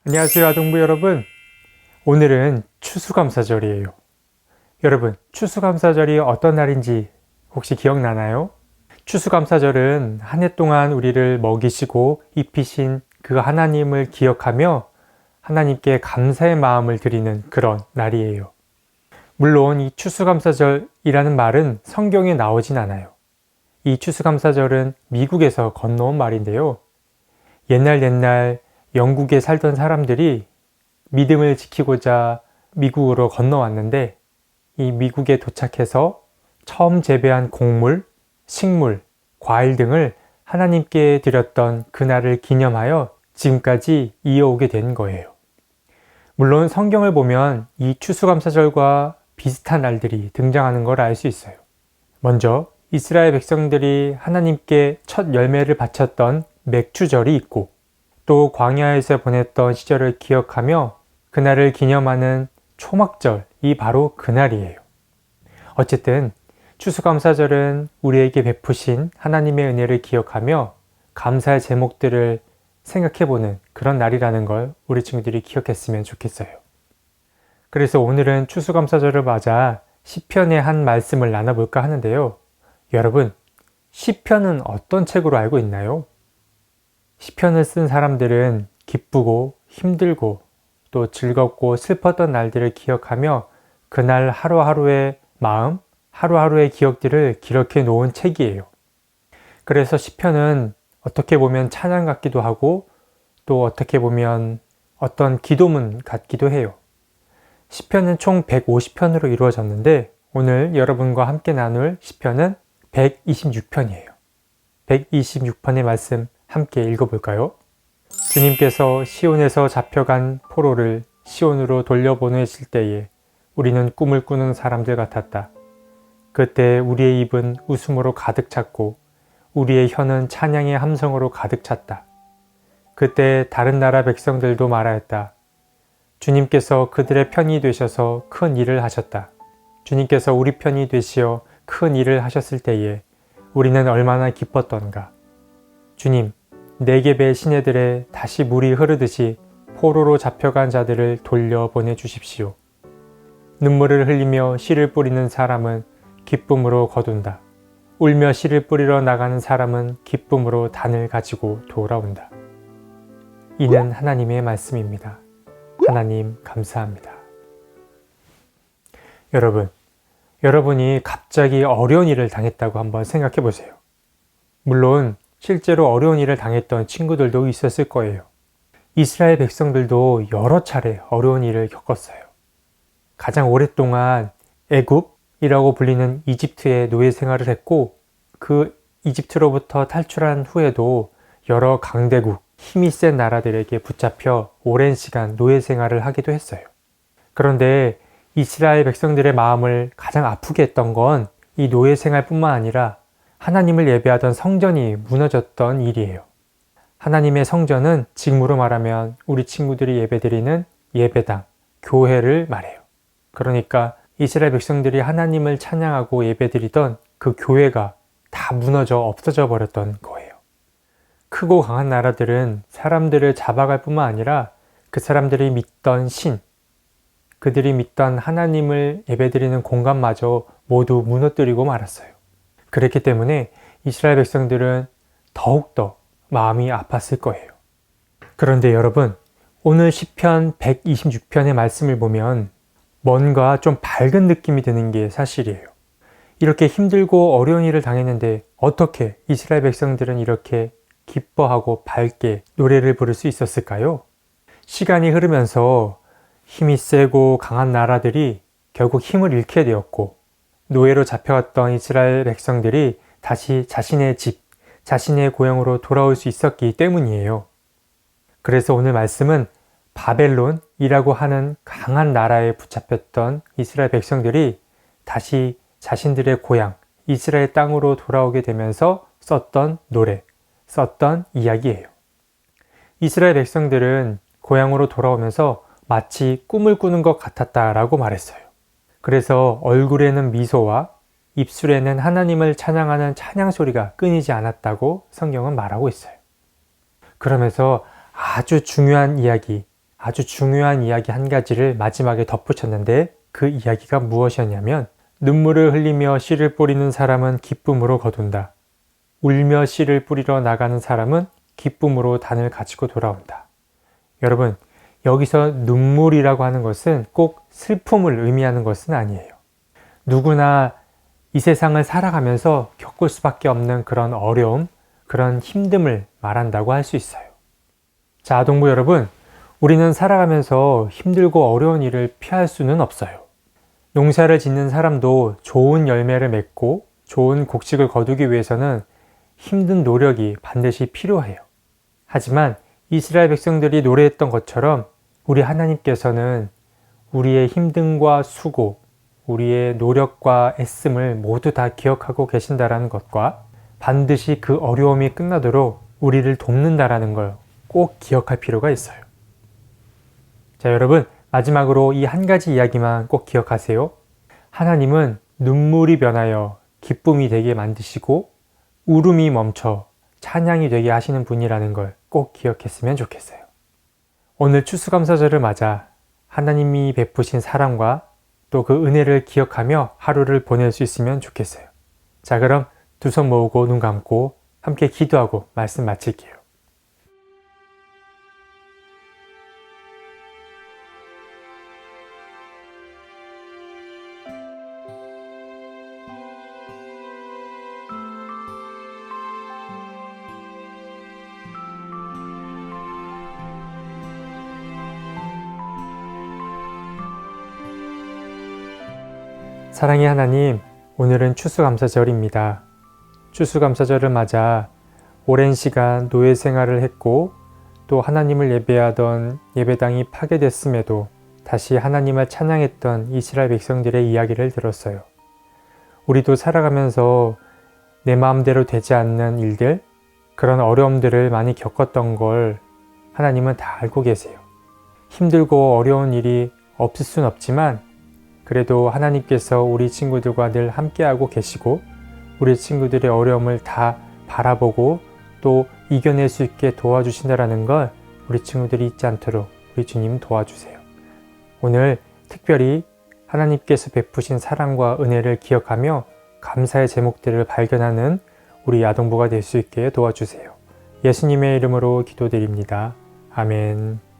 안녕하세요, 아동부 여러분. 오늘은 추수감사절이에요. 여러분, 추수감사절이 어떤 날인지 혹시 기억나나요? 추수감사절은 한 해 동안 우리를 먹이시고 입히신 그 하나님을 기억하며 하나님께 감사의 마음을 드리는 그런 날이에요. 물론 이 추수감사절이라는 말은 성경에 나오진 않아요. 이 추수감사절은 미국에서 건너온 말인데요. 옛날 영국에 살던 사람들이 믿음을 지키고자 미국으로 건너왔는데 이 미국에 도착해서 처음 재배한 곡물, 식물, 과일 등을 하나님께 드렸던 그날을 기념하여 지금까지 이어오게 된 거예요. 물론 성경을 보면 이 추수감사절과 비슷한 날들이 등장하는 걸 알 수 있어요. 먼저 이스라엘 백성들이 하나님께 첫 열매를 바쳤던 맥추절이 있고 또 광야에서 보냈던 시절을 기억하며 그날을 기념하는 초막절이 바로 그날이에요. 어쨌든 추수감사절은 우리에게 베푸신 하나님의 은혜를 기억하며 감사의 제목들을 생각해보는 그런 날이라는 걸 우리 친구들이 기억했으면 좋겠어요. 그래서 오늘은 추수감사절을 맞아 시편의 한 말씀을 나눠볼까 하는데요. 여러분, 시편은 어떤 책으로 알고 있나요? 시편을 쓴 사람들은 기쁘고 힘들고 또 즐겁고 슬펐던 날들을 기억하며 그날 하루하루의 마음, 하루하루의 기억들을 기록해 놓은 책이에요. 그래서 시편은 어떻게 보면 찬양 같기도 하고 또 어떻게 보면 어떤 기도문 같기도 해요. 시편은 총 150편으로 이루어졌는데 오늘 여러분과 함께 나눌 시편은 126편이에요. 126편의 말씀 함께 읽어볼까요? 주님께서 시온에서 잡혀간 포로를 시온으로 돌려보내실 때에 우리는 꿈을 꾸는 사람들 같았다. 그때 우리의 입은 웃음으로 가득 찼고 우리의 혀는 찬양의 함성으로 가득 찼다. 그때 다른 나라 백성들도 말하였다. 주님께서 그들의 편이 되셔서 큰 일을 하셨다. 주님께서 우리 편이 되시어 큰 일을 하셨을 때에 우리는 얼마나 기뻤던가. 주님, 네겝의 시내들에 다시 물이 흐르듯이 포로로 잡혀간 자들을 돌려보내 주십시오. 눈물을 흘리며 씨를 뿌리는 사람은 기쁨으로 거둔다. 울며 씨를 뿌리러 나가는 사람은 기쁨으로 단을 가지고 돌아온다. 이는 하나님의 말씀입니다. 하나님 감사합니다. 여러분이 갑자기 어려운 일을 당했다고 한번 생각해 보세요. 물론 실제로 어려운 일을 당했던 친구들도 있었을 거예요. 이스라엘 백성들도 여러 차례 어려운 일을 겪었어요. 가장 오랫동안 애굽이라고 불리는 이집트의 노예 생활을 했고 그 이집트로부터 탈출한 후에도 여러 강대국, 힘이 센 나라들에게 붙잡혀 오랜 시간 노예 생활을 하기도 했어요. 그런데 이스라엘 백성들의 마음을 가장 아프게 했던 건 이 노예 생활뿐만 아니라 하나님을 예배하던 성전이 무너졌던 일이에요. 하나님의 성전은 지금으로 말하면 우리 친구들이 예배드리는 예배당, 교회를 말해요. 그러니까 이스라엘 백성들이 하나님을 찬양하고 예배드리던 그 교회가 다 무너져 없어져 버렸던 거예요. 크고 강한 나라들은 사람들을 잡아갈 뿐만 아니라 그 사람들이 믿던 신, 그들이 믿던 하나님을 예배드리는 공간마저 모두 무너뜨리고 말았어요. 그랬기 때문에 이스라엘 백성들은 더욱더 마음이 아팠을 거예요. 그런데 여러분, 오늘 시편 126편의 말씀을 보면 뭔가 좀 밝은 느낌이 드는 게 사실이에요. 이렇게 힘들고 어려운 일을 당했는데 어떻게 이스라엘 백성들은 이렇게 기뻐하고 밝게 노래를 부를 수 있었을까요? 시간이 흐르면서 힘이 세고 강한 나라들이 결국 힘을 잃게 되었고 노예로 잡혀왔던 이스라엘 백성들이 다시 자신의 집, 자신의 고향으로 돌아올 수 있었기 때문이에요. 그래서 오늘 말씀은 바벨론이라고 하는 강한 나라에 붙잡혔던 이스라엘 백성들이 다시 자신들의 고향, 이스라엘 땅으로 돌아오게 되면서 썼던 노래, 썼던 이야기예요. 이스라엘 백성들은 고향으로 돌아오면서 마치 꿈을 꾸는 것 같았다라고 말했어요. 그래서 얼굴에는 미소와 입술에는 하나님을 찬양하는 찬양 소리가 끊이지 않았다고 성경은 말하고 있어요. 그러면서 아주 중요한 이야기, 아주 중요한 이야기 한 가지를 마지막에 덧붙였는데 그 이야기가 무엇이었냐면 눈물을 흘리며 씨를 뿌리는 사람은 기쁨으로 거둔다. 울며 씨를 뿌리러 나가는 사람은 기쁨으로 단을 가지고 돌아온다. 여러분, 여기서 눈물이라고 하는 것은 꼭 슬픔을 의미하는 것은 아니에요. 누구나 이 세상을 살아가면서 겪을 수밖에 없는 그런 어려움, 그런 힘듦을 말한다고 할 수 있어요. 자, 아동부 여러분, 우리는 살아가면서 힘들고 어려운 일을 피할 수는 없어요. 농사를 짓는 사람도 좋은 열매를 맺고 좋은 곡식을 거두기 위해서는 힘든 노력이 반드시 필요해요. 하지만 이스라엘 백성들이 노래했던 것처럼 우리 하나님께서는 우리의 힘듦과 수고, 우리의 노력과 애씀을 모두 다 기억하고 계신다라는 것과 반드시 그 어려움이 끝나도록 우리를 돕는다라는 걸 꼭 기억할 필요가 있어요. 자, 여러분, 마지막으로 이 한 가지 이야기만 꼭 기억하세요. 하나님은 눈물이 변하여 기쁨이 되게 만드시고 울음이 멈춰 찬양이 되게 하시는 분이라는 걸 꼭 기억했으면 좋겠어요. 오늘 추수감사절을 맞아 하나님이 베푸신 사랑과 또 그 은혜를 기억하며 하루를 보낼 수 있으면 좋겠어요. 자, 그럼 두 손 모으고 눈 감고 함께 기도하고 말씀 마칠게요. 사랑의 하나님, 오늘은 추수감사절입니다. 추수감사절을 맞아 오랜 시간 노예 생활을 했고 또 하나님을 예배하던 예배당이 파괴됐음에도 다시 하나님을 찬양했던 이스라엘 백성들의 이야기를 들었어요. 우리도 살아가면서 내 마음대로 되지 않는 일들, 그런 어려움들을 많이 겪었던 걸 하나님은 다 알고 계세요. 힘들고 어려운 일이 없을 순 없지만 그래도 하나님께서 우리 친구들과 늘 함께하고 계시고 우리 친구들의 어려움을 다 바라보고 또 이겨낼 수 있게 도와주신다는 걸 우리 친구들이 잊지 않도록 우리 주님 도와주세요. 오늘 특별히 하나님께서 베푸신 사랑과 은혜를 기억하며 감사의 제목들을 발견하는 우리 아동부가 될 수 있게 도와주세요. 예수님의 이름으로 기도드립니다. 아멘.